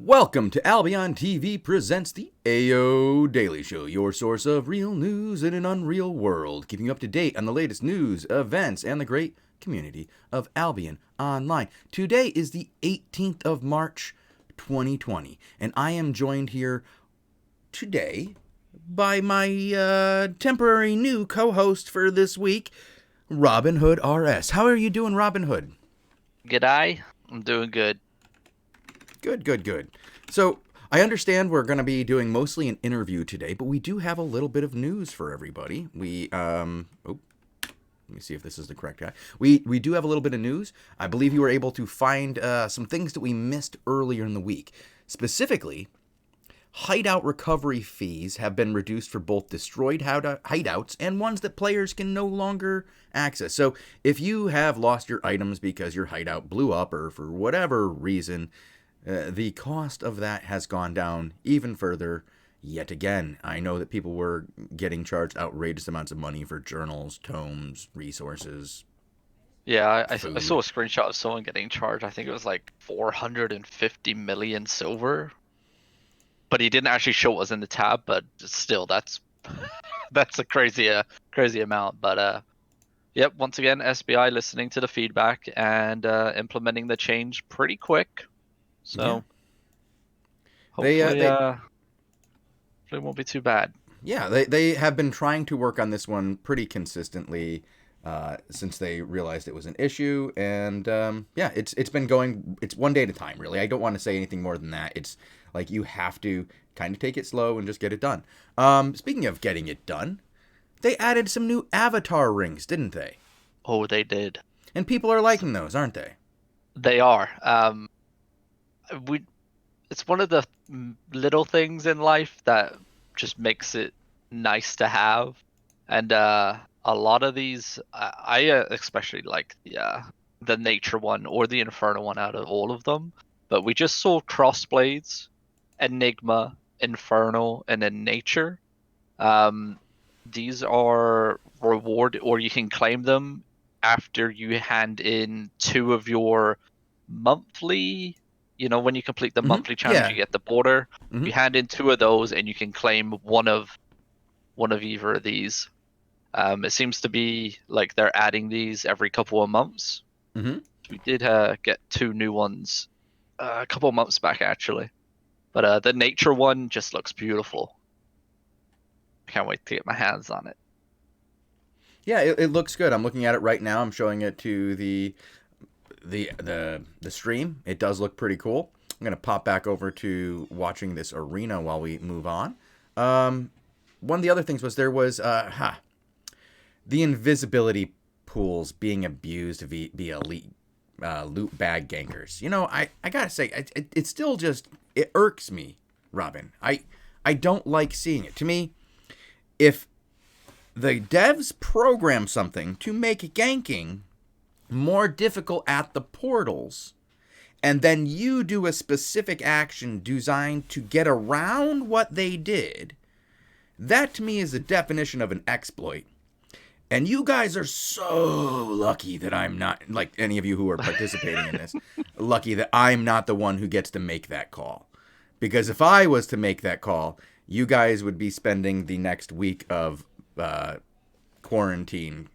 Welcome to Albion TV presents the AO Daily Show, your source of real news in an unreal world, keeping you up to date on the latest news, events, and the great community of Albion Online. Today is the 18th of March, 2020, and I am joined here today by my temporary new co-host for this week, RobinHoodRS. How are you doing, Robin Hood? G'day. I'm doing good. Good. So, I understand we're going to be doing mostly an interview today, but we do have a little bit of news for everybody. Let me see if this is the correct guy. We do have a little bit of news. I believe you were able to find some things that we missed earlier in the week. Specifically, hideout recovery fees have been reduced for both destroyed hideouts and ones that players can no longer access. So, if you have lost your items because your hideout blew up or for whatever reason, the cost of that has gone down even further yet again. I know that people were getting charged outrageous amounts of money for journals, tomes, resources. Yeah, I saw a screenshot of someone getting charged. I think it was like 450 million silver. But he didn't actually show us in the tab, but still, that's a crazy amount. But yep, once again, SBI listening to the feedback and implementing the change pretty quick. So hopefully, it won't be too bad. Yeah, they have been trying to work on this one pretty consistently since they realized it was an issue, and yeah, it's been going. It's one day at a time, really. I don't want to say anything more than that. It's like you have to kind of take it slow and just get it done. Speaking of getting it done, they added some new avatar rings, didn't they? Oh, they did. And people are liking those, aren't they? They are. It's one of the little things in life that just makes it nice to have, and a lot of these, I especially like the nature one or the inferno one out of all of them. But we just saw crossblades, enigma, inferno, and then nature. These are reward, or you can claim them after you hand in 2 of your monthly. When you complete the monthly challenge, you get the border. You hand in 2 of those, and you can claim one of either of these. It seems to be like they're adding these every couple of months. We did get 2 new ones a couple of months back, actually. But the nature one just looks beautiful. I can't wait to get my hands on it. Yeah, it looks good. I'm looking at it right now. I'm showing it to the stream. It does look pretty cool. I'm gonna pop back over to watching this arena while we move on. One of the other things was there was the invisibility pools being abused via loot bag gankers. I gotta say, it still just it irks me, Robin. I don't like seeing it. To me, if the devs program something to make ganking more difficult at the portals, and then you do a specific action designed to get around what they did, that to me is the definition of an exploit. And you guys are so lucky that I'm not, like any of you who are participating in this, lucky that I'm not the one who gets to make that call. Because if I was to make that call, you guys would be spending the next week of quarantined.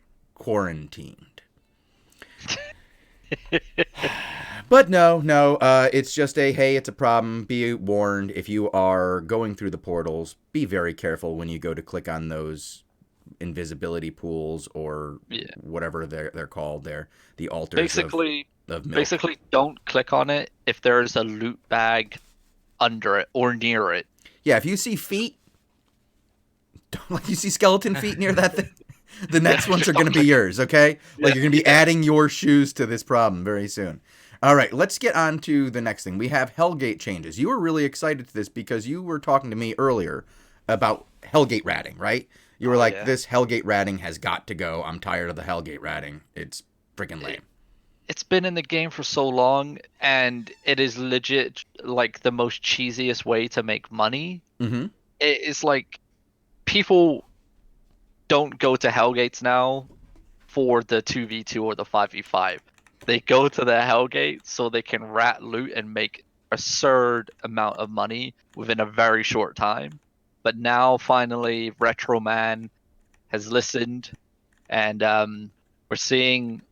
But no, it's just hey, it's a problem. Be warned, if you are going through the portals, be very careful when you go to click on those invisibility pools or whatever they're called. They're the altars basically of milk. Basically, don't click on it if there's a loot bag under it or near it. Yeah, if you see feet, like you see skeleton feet near that thing, the next ones are going to be yours, okay? Like you're going to be adding your shoes to this problem very soon. All right, let's get on to the next thing. We have Hellgate changes. You were really excited to this because you were talking to me earlier about Hellgate ratting, right? You were This Hellgate ratting has got to go. I'm tired of the Hellgate ratting. It's freaking lame. It's been in the game for so long, and it is legit like the most cheesiest way to make money. It's like people don't go to Hellgates now for the 2v2 or the 5v5. They go to the Hellgate so they can rat loot and make absurd amount of money within a very short time. But now finally Retro Man has listened, and we're seeing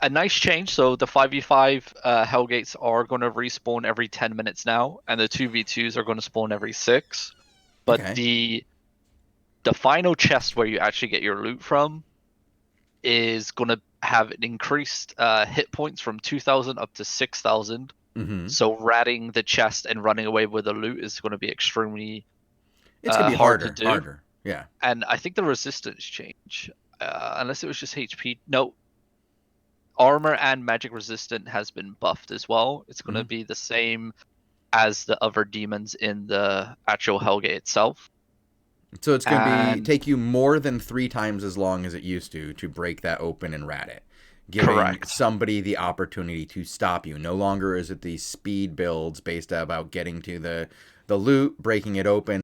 a nice change. So the 5v5 Hellgates are going to respawn every 10 minutes now, and the 2v2s are going to spawn every 6. But Okay. the final chest where you actually get your loot from is going to have an increased hit points from 2,000 up to 6,000. Mm-hmm. So ratting the chest and running away with the loot is going to be extremely It's gonna be hard to do. harder. Yeah. And I think the resistance change, unless it was just HP. No, armor and magic resistant has been buffed as well. It's going to be the same as the other demons in the actual Hellgate itself. So it's going to take you more than 3 times as long as it used to break that open and rat it, giving somebody the opportunity to stop you. No longer is it these speed builds based about getting to the loot, breaking it open.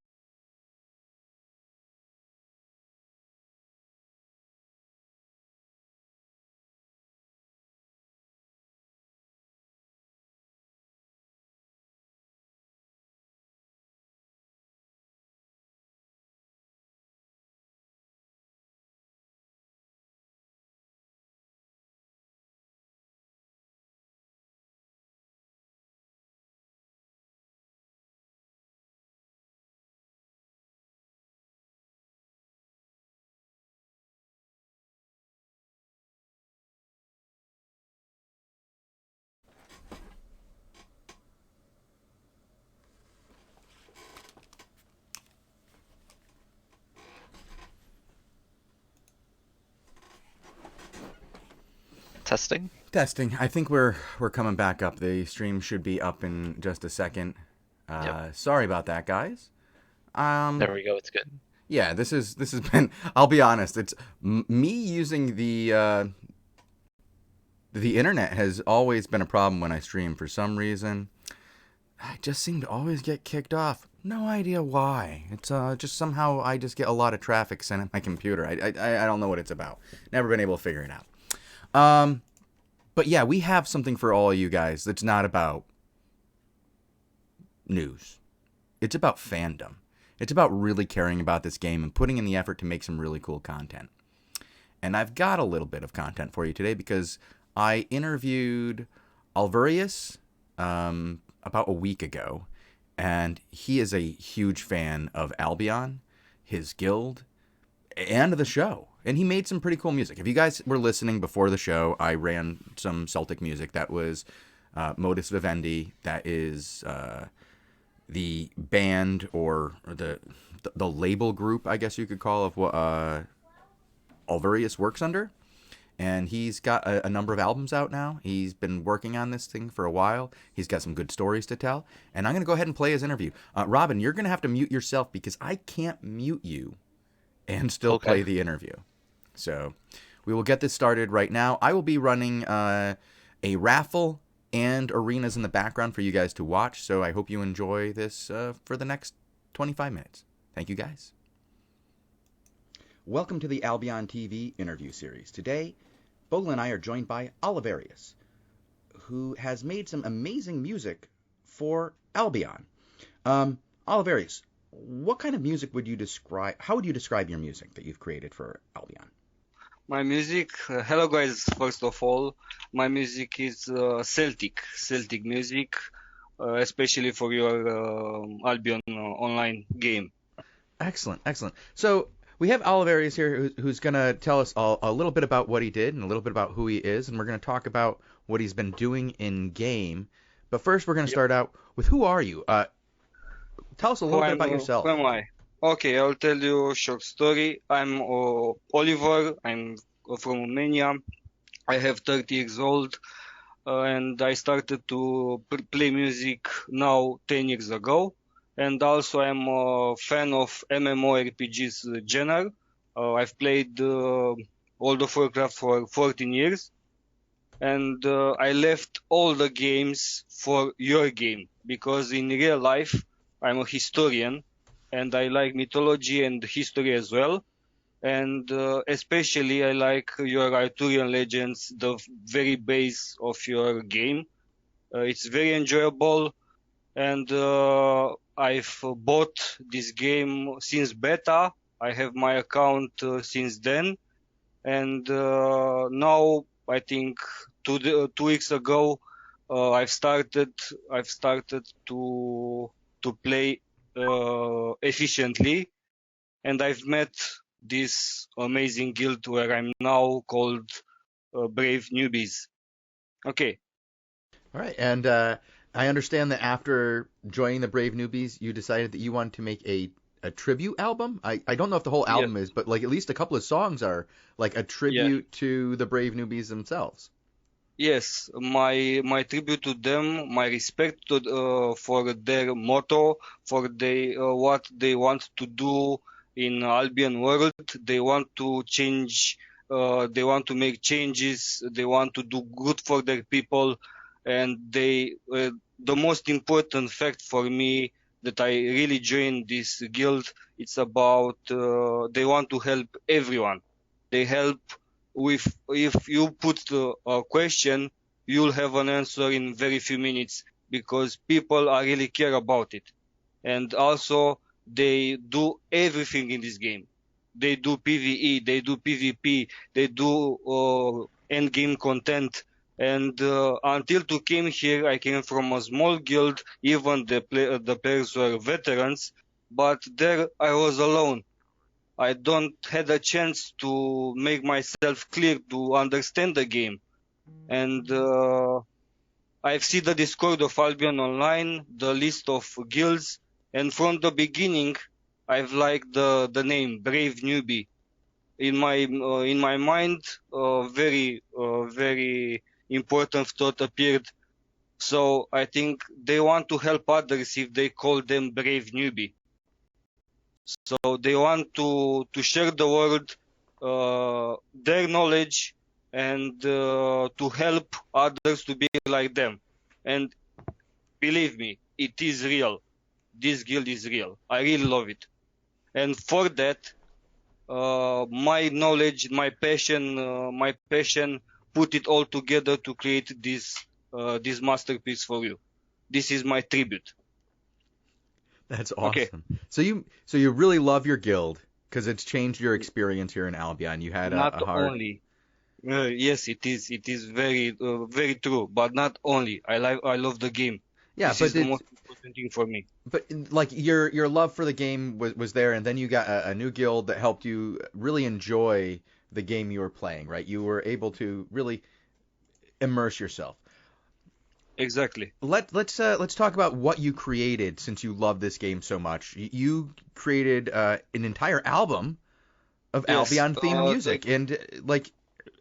Testing. I think we're coming back up. The stream should be up in just a second. Sorry about that, guys. There we go. It's good. Yeah, this has been. I'll be honest. It's me using the internet has always been a problem when I stream. For some reason, I just seem to always get kicked off. No idea why. It's just somehow I just get a lot of traffic sent at my computer. I don't know what it's about. Never been able to figure it out. But yeah, we have something for all of you guys that's not about news. It's about fandom. It's about really caring about this game and putting in the effort to make some really cool content. And I've got a little bit of content for you today because I interviewed Olverius about a week ago, and he is a huge fan of Albion, his guild, and the show. And he made some pretty cool music. If you guys were listening before the show, I ran some Celtic music. That was Modus Vivendi. That is the band or the label group, I guess you could call, of what Olverius works under. And he's got a number of albums out now. He's been working on this thing for a while. He's got some good stories to tell. And I'm going to go ahead and play his interview. Robin, you're going to have to mute yourself because I can't mute you and still play the interview. So we will get this started right now. I will be running a raffle and arenas in the background for you guys to watch. So I hope you enjoy this for the next 25 minutes. Thank you, guys. Welcome to the Albion TV interview series. Today, Bogul and I are joined by Olverius, who has made some amazing music for Albion. Olverius, what kind of music would you describe? How would you describe your music that you've created for Albion? My music, hello guys, first of all, my music is Celtic music, especially for your Albion Online game. Excellent. So we have Olverius here who's going to tell us a little bit about what he did and a little bit about who he is, and we're going to talk about what he's been doing in game. But first we're going to start out with who are you? Tell us a little bit about yourself. Who am I? Okay, I'll tell you a short story. I'm Oliver. I'm from Romania. I have 30 years old, and I started to play music now 10 years ago. And also I'm a fan of MMORPGs genre. I've played World of Warcraft for 14 years. And I left all the games for your game, because in real life I'm a historian. And I like mythology and history as well. And especially I like your Arthurian legends, the very base of your game. It's very enjoyable, and I've bought this game since beta. I have my account since then, and now I think 2 weeks ago I've started to play efficiently, and I've met this amazing guild where I'm now called Brave Newbies. Okay. All right, and I understand that after joining the Brave Newbies, you decided that you wanted to make a tribute album. I don't know if the whole album is, but like at least a couple of songs are like a tribute to the Brave Newbies themselves. Yes, my tribute to them, my respect for their motto, for what they want to do in Albion world. They want to change. They want to make changes. They want to do good for their people, and the most important fact for me that I really joined this guild, it's about they want to help everyone. They help with, if you put a question, you'll have an answer in very few minutes, because people are really care about it. And also they do everything in this game. They do PvE, they do PvP, they do end game content. And until to came here, I came from a small guild. Even the players were veterans, but there I was alone. I don't had a chance to make myself clear to understand the game. And I've seen the Discord of Albion Online, the list of guilds, and from the beginning, I've liked the name Brave Newbie. In my mind, very important thought appeared. So I think they want to help others if they call them Brave Newbie. So they want to share the world their knowledge, and to help others to be like them. And believe me, it is real. This guild is real. I really love it. And for that, my knowledge, my passion, put it all together to create this masterpiece for you. This is my tribute. That's awesome. Okay. So you really love your guild because it's changed your experience here in Albion. You had not a hard... only. Yes, it is very very true. But not only. I love the game. Yeah, this is the most important thing for me. But like your love for the game was there, and then you got a new guild that helped you really enjoy the game you were playing, right? You were able to really immerse yourself. Exactly. Let's talk about what you created since you love this game so much. You created an entire album of Albion theme music, and like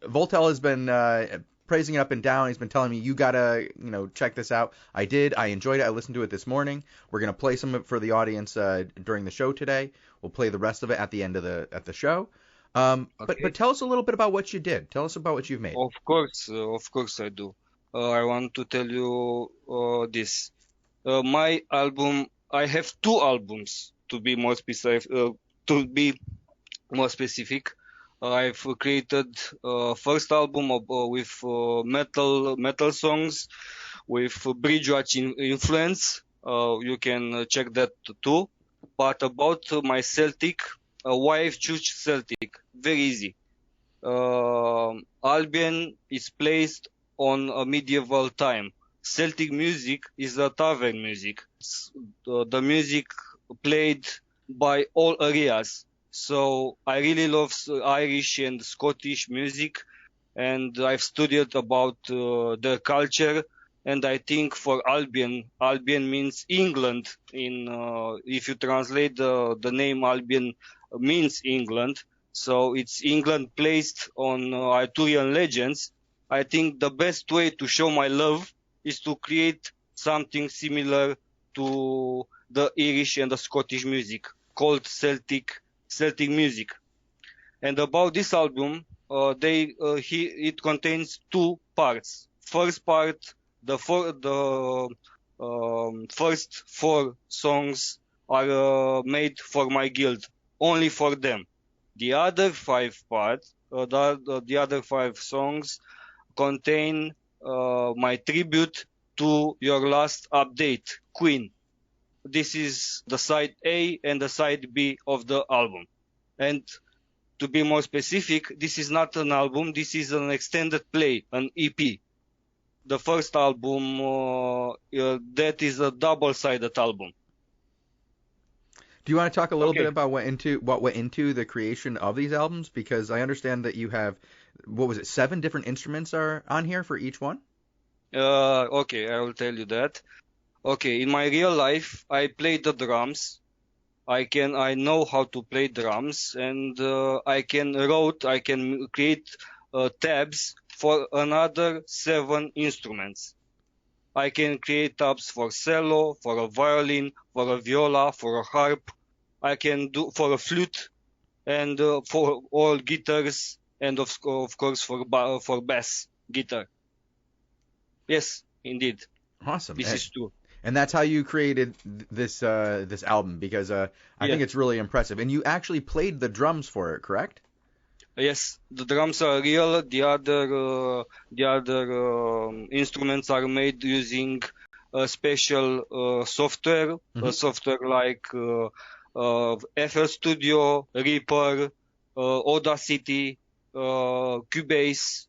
Voltel has been praising it up and down. He's been telling me you gotta check this out. I did. I enjoyed it. I listened to it this morning. We're gonna play some of it for the audience during the show today. We'll play the rest of it at the end of the show. Okay. But tell us a little bit about what you did. Tell us about what you've made. Of course I do. I want to tell you this. My album, I have 2 albums to be more specific. I've created first album with metal songs with bridge watch influence. You can check that too. But about my Celtic, why I've choose Celtic? Very easy. Albion is placed on a medieval time. Celtic music is a tavern music. The music played by all areas. So I really love Irish and Scottish music, and I've studied about their culture. And I think for Albion means England. If you translate the name Albion means England. So it's England placed on Arthurian legends. I think the best way to show my love is to create something similar to the Irish and the Scottish music called Celtic music. And about this album, it contains 2 parts. First part, the first 4 songs are made for my guild, only for them. The other 5 parts, the other 5 songs contain my tribute to your last update, Queen. This is the side A and the side B of the album. And to be more specific, this is not an album, this is an extended play, an EP. The first album, that is a double-sided album. Do you want to talk a little bit about what went into the creation of these albums? Because I understand that you have, 7 different instruments are on here for each one? Okay, I will tell you that. Okay, in my real life, I play the drums. I know how to play drums, and I can create tabs for another 7 instruments. I can create tabs for cello, for a violin, for a viola, for a harp. I can do for a flute, and for all guitars, and of course for bass guitar. Yes, indeed. Awesome. This is true. And that's how you created this album, because I think it's really impressive. And you actually played the drums for it, correct? Yes, the drums are real. The other instruments are made using a special software, a software like FL Studio, Reaper, Audacity, Cubase.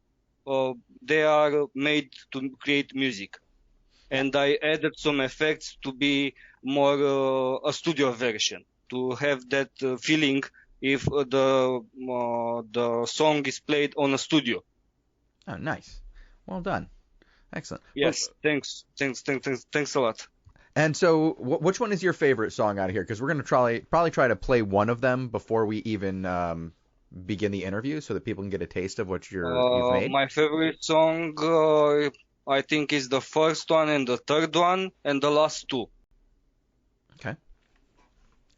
They are made to create music. And I added some effects to be more a studio version, to have that feeling if the song is played on a studio. Oh, nice. Well done. Excellent. Yes, thanks a lot. And so, which one is your favorite song out of here? Because we're going to probably try to play one of them before we even begin the interview, so that people can get a taste of what you've made. My favorite song, I think, is the first one and the third one and the last 2.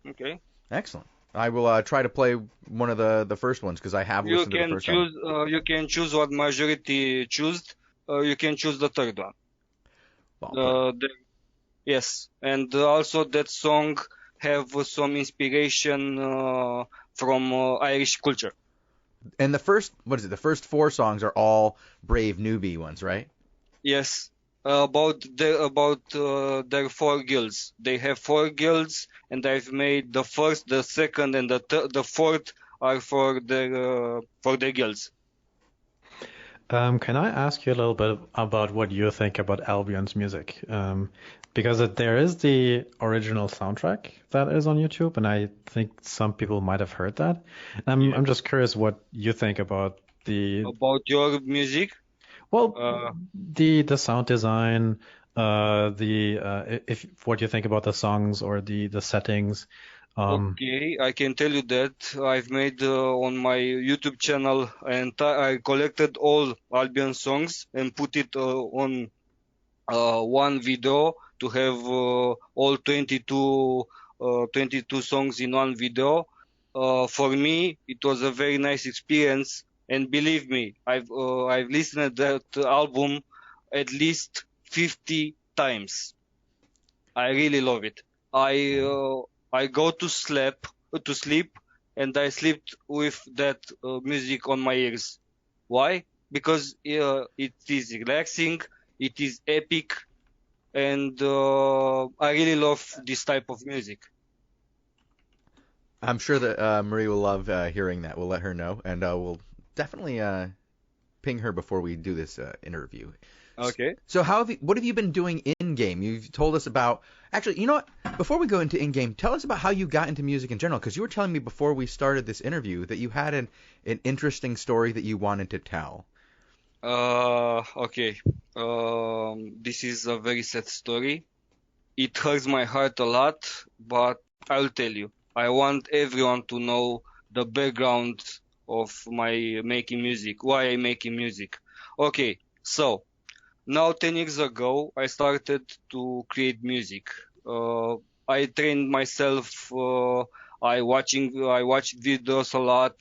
Okay. Excellent. I will try to play one of the first ones, because I have listened to the first one. You can choose what majority choose. You can choose the third one. Yes, and also that song have some inspiration from Irish culture. And the first 4 songs are all Brave Newbie ones, right? Yes, about their 4 guilds. They have 4 guilds, and I've made the first, the second, and the fourth are for their guilds. Can I ask you a little bit about what you think about Albion's music? Because there is the original soundtrack that is on YouTube, and I think some people might have heard that. I'm just curious what you think about your music. Well, the sound design, if what you think about the songs or the settings. Okay, I can tell you that I've made on my YouTube channel, and I collected all Albion songs and put it on one video to have all 22 songs in one video. For me, it was a very nice experience, and believe me, I've listened to that album at least 50 times. I really love it. I go to sleep, and I sleep with that music on my ears. Why? Because it is relaxing, it is epic, and I really love this type of music. I'm sure that Marie will love hearing that. We'll let her know, and we'll definitely ping her before we do this interview. Okay. So what have you been doing in-game? You've told us about... Actually, you know what? Before we go into in-game, tell us about how you got into music in general, because you were telling me before we started this interview that you had an interesting story that you wanted to tell. Okay. This is a very sad story. It hurts my heart a lot, but I'll tell you. I want everyone to know the background of my making music, why I'm making music. Okay, so... Now, 10 years ago, I started to create music. I trained myself. I watched videos a lot.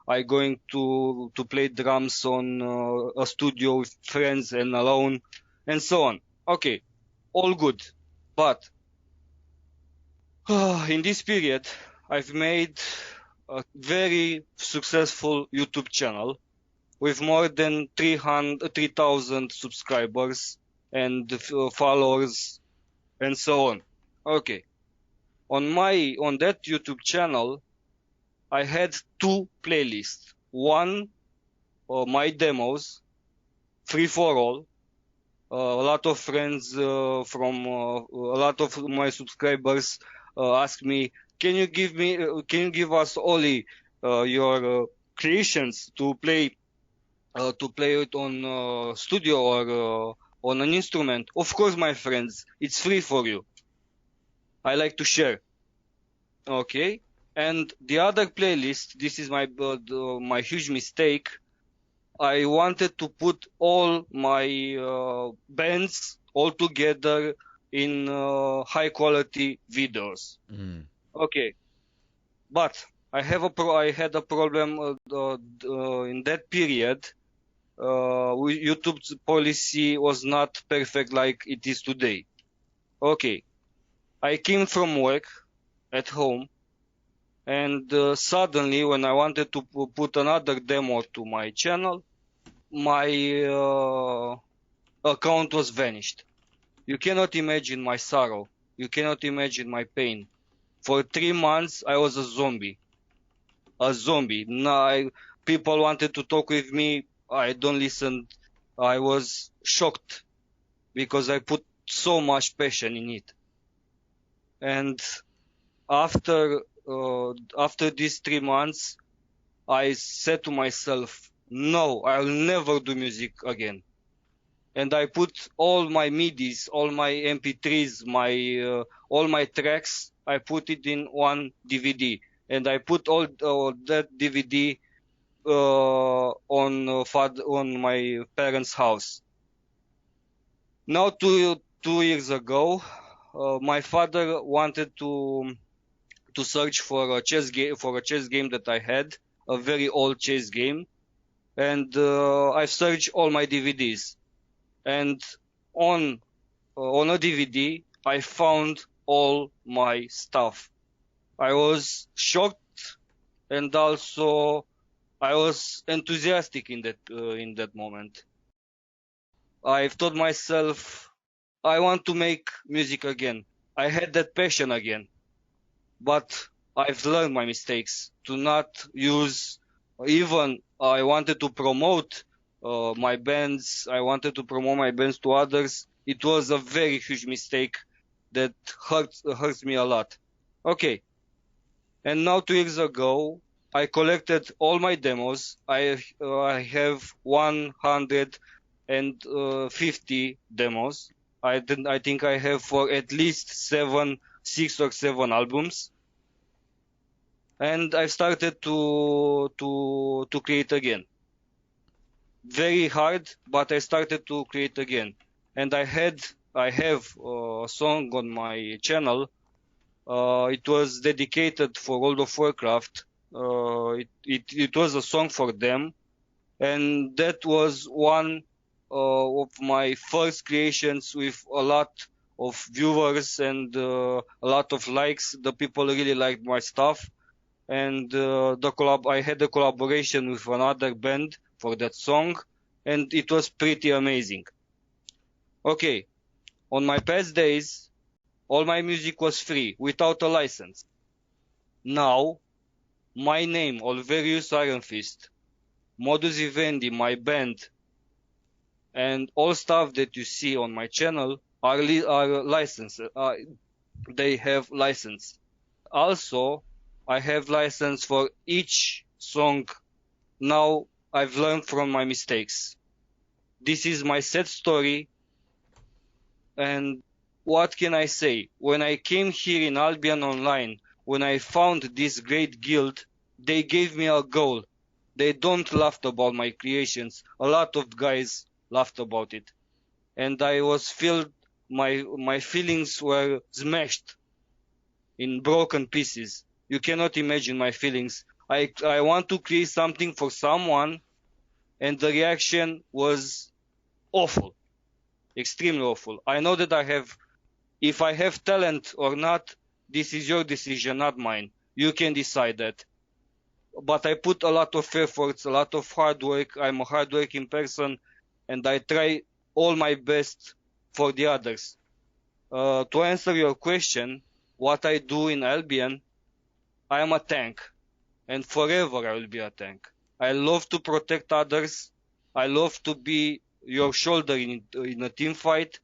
I going to play drums on a studio with friends and alone, and so on. Okay, all good. But in this period, I've made a very successful YouTube channel with more than 3,000 subscribers, and followers and so on. Okay. On that YouTube channel, I had 2 playlists. One, my demos, free for all. A lot of friends from a lot of my subscribers ask me, can you give us only your creations to play it on studio or on an instrument? Of course, my friends, it's free for you. I like to share. Okay. And the other playlist, this is my huge mistake. I wanted to put all my bands all together in high quality videos. Okay, but I had a problem in that period. YouTube's policy was not perfect like it is today. Okay, I came from work at home, and suddenly when I wanted to put another demo to my channel, my account was vanished. You cannot imagine my sorrow. You cannot imagine my pain. For 3 months, I was a zombie. A zombie. People wanted to talk with me. I don't listen. I was shocked because I put so much passion in it. And after these 3 months, I said to myself, no, I'll never do music again. And I put all my MIDIs, all my MP3s, all my tracks, I put it in one DVD. And I put all that DVD on my parents' house. Now, 2 years ago, my father wanted to search for a chess game that I had, a very old chess game, and I searched all my DVDs, and on a DVD I found all my stuff. I was shocked, and also I was enthusiastic in that moment. I've told myself, I want to make music again. I had that passion again. But I've learned my mistakes to not use, even I wanted to promote my bands. I wanted to promote my bands to others. It was a very huge mistake that hurts me a lot. Okay. And now 2 years ago, I collected all my demos. I have 150 demos. I think I have for at least 6 or 7 albums, and I started to create again. Very hard, but I started to create again. And I have a song on my channel. It was dedicated for World of Warcraft. It was a song for them, and that was one of my first creations with a lot of viewers and a lot of likes. The people really liked my stuff, and I had a collaboration with another band for that song, and it was pretty amazing. Okay, on my past days, all my music was free without a license. Now, my name, Olverius Iron Fist, Modus Vivendi, my band, and all stuff that you see on my channel are licensed. They have license. Also, I have license for each song. Now I've learned from my mistakes. This is my sad story. And what can I say? When I came here in Albion Online, when I found this great guild, they gave me a goal. They don't laugh about my creations. A lot of guys laughed about it. And I was filled, my feelings were smashed in broken pieces. You cannot imagine my feelings. I want to create something for someone, and the reaction was awful. Extremely awful. I know that if I have talent or not, this is your decision, not mine. You can decide that. But I put a lot of efforts, a lot of hard work. I'm a hardworking person, and I try all my best for the others. To answer your question, what I do in Albion, I am a tank, and forever I will be a tank. I love to protect others. I love to be your shoulder in a team fight.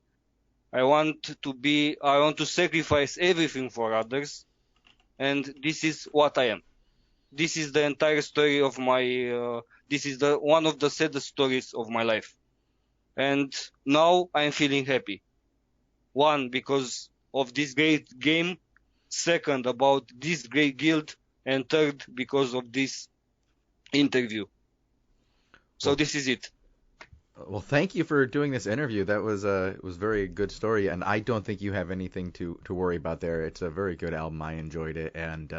I want to sacrifice everything for others, and this is what I am. This is the entire story of my. This is one of the saddest stories of my life, and now I'm feeling happy. One, because of this great game. Second, about this great guild, and third, because of this interview. So this is it. Well, thank you for doing this interview. That was it was a very good story, and I don't think you have anything to worry about there. It's a very good album. I enjoyed it, and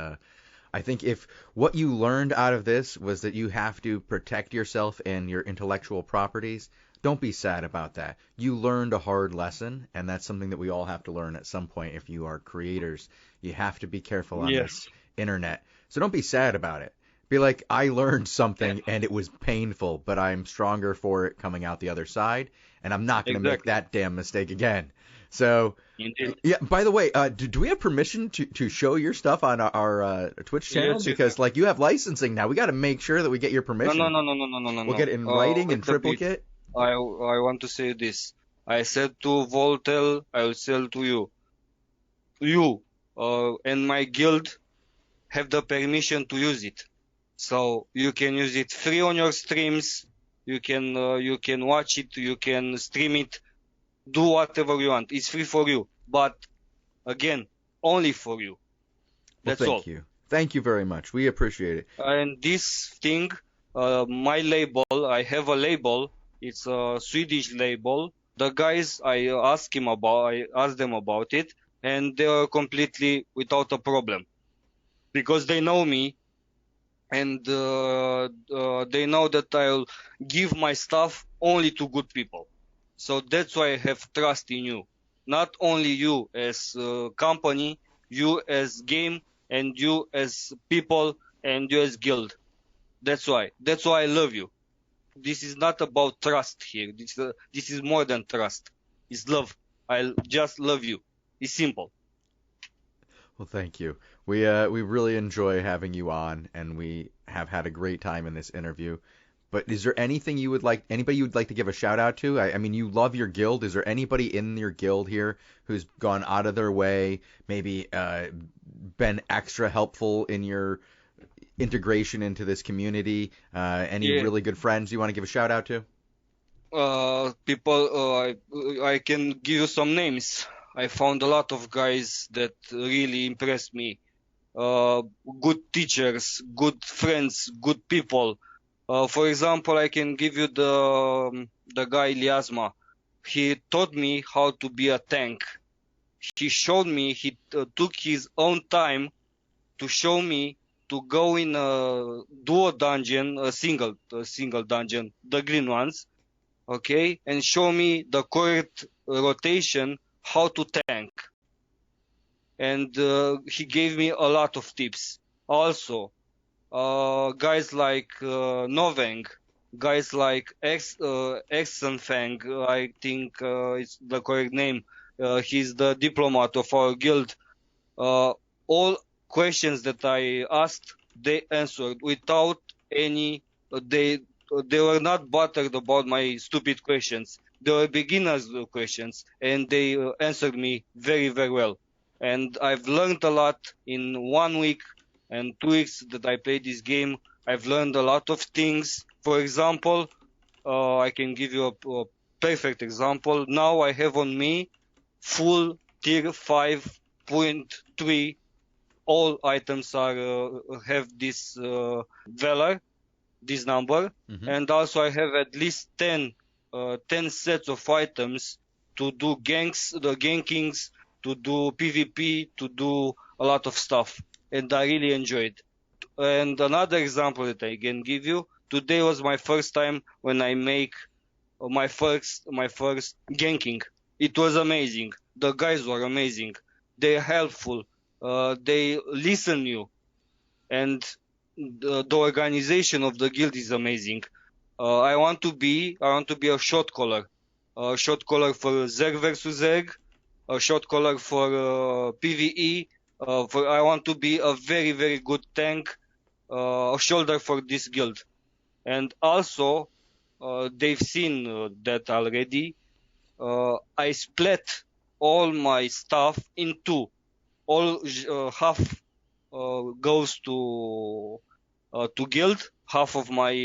I think if what you learned out of this was that you have to protect yourself and your intellectual properties, don't be sad about that. You learned a hard lesson, and that's something that we all have to learn at some point if you are creators. You have to be careful on this internet. So don't be sad about it. Be like, I learned something and it was painful, but I'm stronger for it coming out the other side, and I'm not going to make that damn mistake again. So, yeah. By the way, do we have permission to show your stuff on our Twitch channel? Yes, because like you have licensing now, we got to make sure that we get your permission. No. We'll get it in writing in triplicate. I want to say this. I said to Voltel, I will sell to you. You and my guild have the permission to use it. So you can use it free on your streams. You can watch it. You can stream it. Do whatever you want. It's free for you. But again, only for you. That's all. Thank you. Thank you very much. We appreciate it. And this thing, my label, I have a label. It's a Swedish label. The guys, I asked them about it, and they are completely without a problem, because they know me, and they know that I'll give my stuff only to good people. So that's why I have trust in you. Not only you as company, you as game, and you as people, and you as guild. That's why I love you. This is not about trust here. This is more than trust. It's love. I just love you. It's simple. Well, thank you. We really enjoy having you on, and we have had a great time in this interview. But is there anything anybody you would like to give a shout out to? I mean, you love your guild. Is there anybody in your guild here who's gone out of their way, maybe been extra helpful in your integration into this community? Any really good friends you want to give a shout out to? People, I can give you some names. I found a lot of guys that really impressed me. Good teachers, good friends, good people. For example, I can give you the guy Liasma. He taught me how to be a tank. He showed me. He took his own time to show me to go in a duo dungeon, a single dungeon, the green ones, okay, and show me the correct rotation, how to tank. And he gave me a lot of tips. Also, guys like Noveng, guys like Exenfang, I think it's the correct name. He's the diplomat of our guild. All questions that I asked, they answered without any. They were not bothered about my stupid questions. They were beginners' questions, and they answered me very, very well. And I've learned a lot in 1 week and 2 weeks that I played this game. I've learned a lot of things. For example, I can give you a perfect example. Now I have on me full tier 5.3. All items have this valor, this number, and also I have at least 10 sets of items to do gankings, to do PvP, to do a lot of stuff, and I really enjoyed. And another example that I can give you, today was my first time when I make my first ganking. It was amazing. The guys were amazing. They're helpful. They listen you, and the organization of the guild is amazing. I want to be a shot caller. shot caller for Zerg versus Zerg, a shot caller for PvE. I want to be a very, very good tank, a shoulder for this guild. And also, they've seen that already. I split all my stuff in two. All half goes to guild. Half of my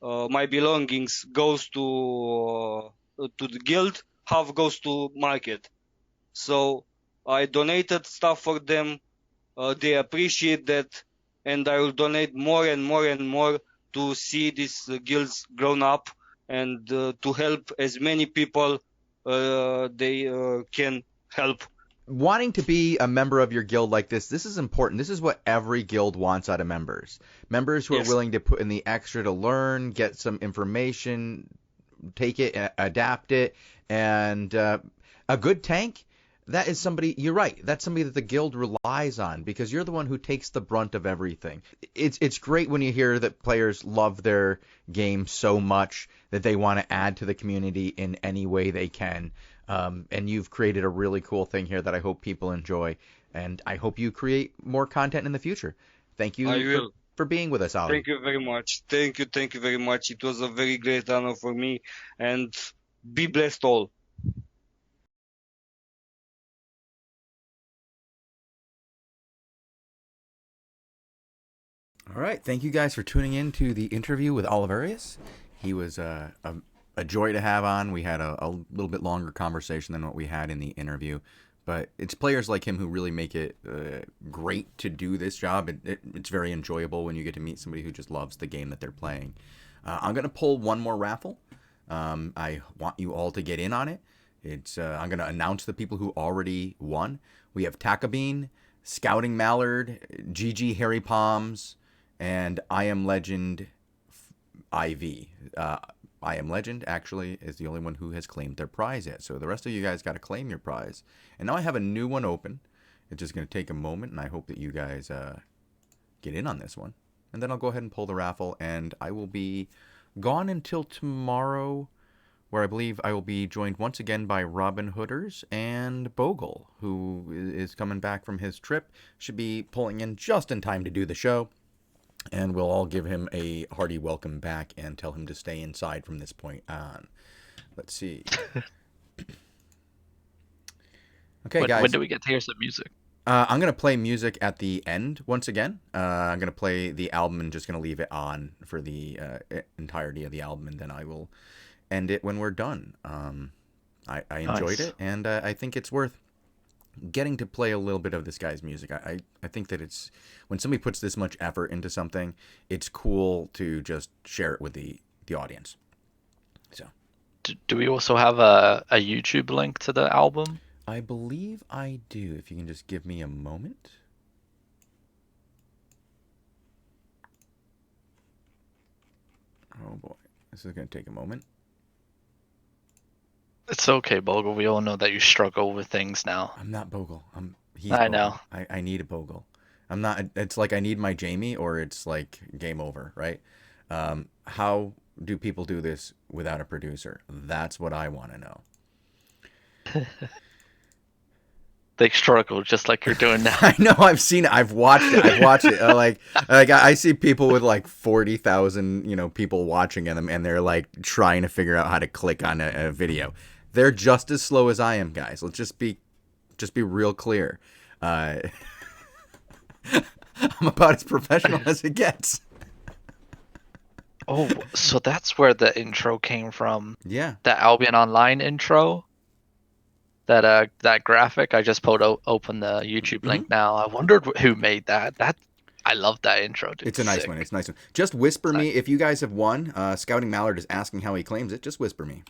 belongings goes to the guild. Half goes to market. So I donated stuff for them. They appreciate that, and I will donate more and more and more to see these guilds grown up and to help as many people they can help. Wanting to be a member of your guild like this is important. This is what every guild wants out of members. Members who are willing to put in the extra to learn, get some information, take it, adapt it, and a good tank, that is somebody, you're right, that's somebody that the guild relies on because you're the one who takes the brunt of everything. It's great when you hear that players love their game so much that they want to add to the community in any way they can. And you've created a really cool thing here that I hope people enjoy, and I hope you create more content in the future. Thank you for being with us, Ali. Thank you very much. Thank you very much. It was a very great honor for me, and be blessed all. All right, thank you guys for tuning in to the interview with Olverius. He was a joy to have on. We had a little bit longer conversation than what we had in the interview, but it's players like him who really make it great to do this job. It's very enjoyable when you get to meet somebody who just loves the game that they're playing. I'm going to pull one more raffle. I want you all to get in on it. I'm going to announce the people who already won. We have Takabine, Scouting Mallard, GG Harry Palms, and I Am Legend IV. I Am Legend actually is the only one who has claimed their prize yet. So the rest of you guys got to claim your prize. And now I have a new one open. It's just going to take a moment, and I hope that you guys get in on this one. And then I'll go ahead and pull the raffle, and I will be gone until tomorrow, where I believe I will be joined once again by Robinhoodrs and Bogul, who is coming back from his trip. Should be pulling in just in time to do the show. And we'll all give him a hearty welcome back and tell him to stay inside from this point on. Let's see. Okay, guys. When do we get to hear some music? I'm going to play music at the end once again. I'm going to play the album and just going to leave it on for the entirety of the album, and then I will end it when we're done. I enjoyed it, and I think it's worth getting to play a little bit of this guy's music. I think that it's, when somebody puts this much effort into something, it's cool to just share it with the audience. So, do we also have a YouTube link to the album? I believe I do. If you can just give me a moment. Oh boy, this is going to take a moment. It's okay, Bogul. We all know that you struggle with things now. I'm not Bogul. He's I Bogul. know. I need a Bogul. I'm not. It's like I need my Jamie, or it's like game over, right? How do people do this without a producer? That's what I want to know. They struggle just like you're doing now. I know. I've seen it. I've watched it. Like I see people with like 40,000, people watching them, and they're like trying to figure out how to click on a video. They're just as slow as I am, guys. Let's just be real clear. I'm about as professional as it gets. Oh, so that's where the intro came from. Yeah. The Albion Online intro. That graphic. I just open the YouTube link now. I wondered who made that. I love that intro, dude. It's a nice one. It's a nice one. Just whisper me if you guys have won. Scouting Mallard is asking how he claims it. Just whisper me.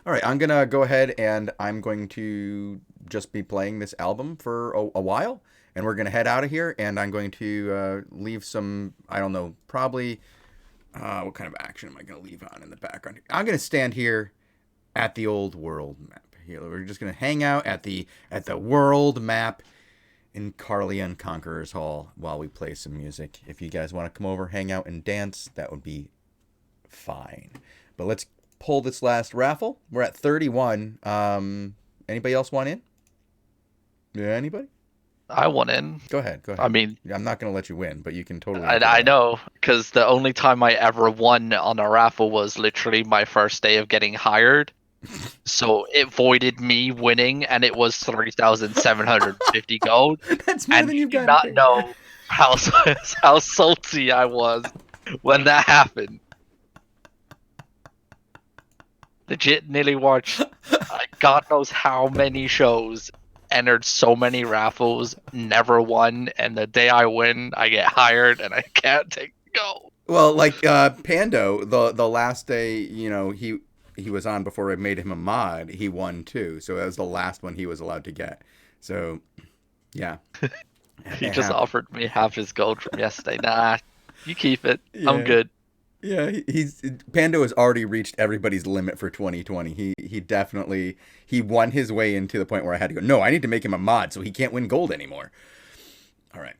All right, I'm gonna go ahead and I'm going to just be playing this album for a while, and we're gonna head out of here. And I'm going to leave some, I don't know, probably what kind of action am I gonna leave on in the background? I'm gonna stand here at the old world map. Here, we're just gonna hang out at the world map in Carlion Conqueror's Hall while we play some music. If you guys want to come over, hang out, and dance, that would be fine. But let's pull this last raffle. We're at 31. Anybody else want in? Yeah, anybody? I want in. Go ahead. I mean, I'm not going to let you win, but you can totally. I know, because the only time I ever won on a raffle was literally my first day of getting hired. So it voided me winning, and it was 3,750 gold. That's more and than you've you do got. not know how salty I was when that happened. Legit nearly watched God knows how mando shows, entered so many raffles, never won, and the day I win, I get hired and I can't take the gold. Well, like Pando, the last day, he was on before I made him a mod, he won too. So that was the last one he was allowed to get. So, yeah. He just offered me half his gold from yesterday. Nah, you keep it. Yeah. I'm good. Yeah, Pando has already reached everybody's limit for 2020. He definitely won his way into the point where I had to go, no, I need to make him a mod so he can't win gold anymore. All right.